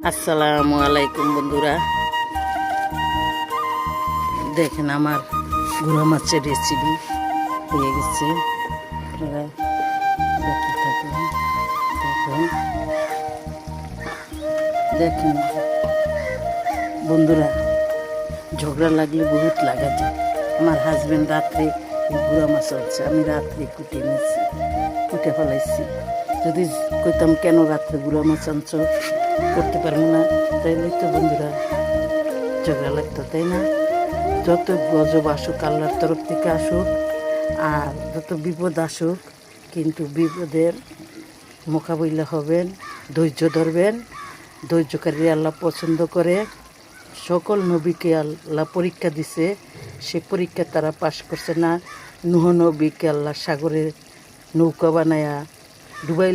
আসসালামু আলাইকুম বন্ধুরা, দেখেন আমার গুঁড়া মাছের রেসিপি হয়ে গেছে। আপনারা দেখতে থাকুন। দেখেন বন্ধুরা, ঝগড়া লাগলে বহুত লাগা যায়। আমার হাজব্যান্ড রাত্রে গুঁড়া মাছ হচ্ছে, আমি রাত্রে কুটে ফেলাইছি। যদি কইতাম কেন রাত্রে গুঁড়া মাছ আনছ, করতে পারবো না, তাইলে তো বন্ধুরা ঝগড়া লাগতো, তাই না? যত গজব আসুক আল্লাহর তরফ থেকে আসুক, আর যত বিপদ আসুক, কিন্তু বিপদের মোকাবিলা হবেন, ধৈর্য ধরবেন। ধৈর্যকারী আল্লাহ পছন্দ করে। সকল নবীকে আল্লাহ পরীক্ষা দিছে, সে পরীক্ষা তারা পাশ করছে না। নূহ নবীকে আল্লাহ সাগরে নৌকা বানায়া ডুবাই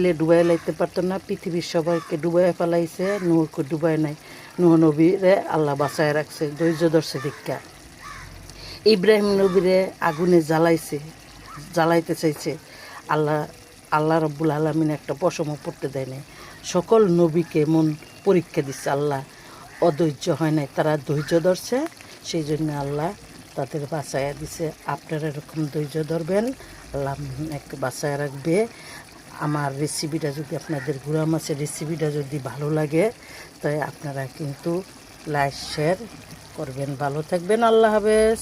লাইতে পারতো না, পৃথিবীর সবাইকে ডুবাই ফেলাইছে, নৌকে ডুবাই নাই। নূহ নবীরে আল্লাহ বাঁচায় রাখছে, ধৈর্য ধরছে দীক্ষা। ইব্রাহিম নবীরে আগুনে জ্বালাইতে চাইছে, আল্লাহ রব্বুল আলমিন একটা পশমও পড়তে দেয় নাই। সকল নবীকে মন পরীক্ষা দিচ্ছে আল্লাহ, অধৈর্য হয় নাই, তারা ধৈর্য ধরছে, সেই জন্য আল্লাহ তাদের বাঁচাইয়া দিছে। আপনারা এরকম ধৈর্য ধরবেন, আল্লাহ একটু বাঁচায় রাখবে। আমার রেসিপিটা যদি আপনাদের গুঁড়া মাছের রেসিপিটা যদি ভালো লাগে, তাই আপনারা কিন্তু লাইক শেয়ার করবেন। ভালো থাকবেন, আল্লাহ হাফেজ।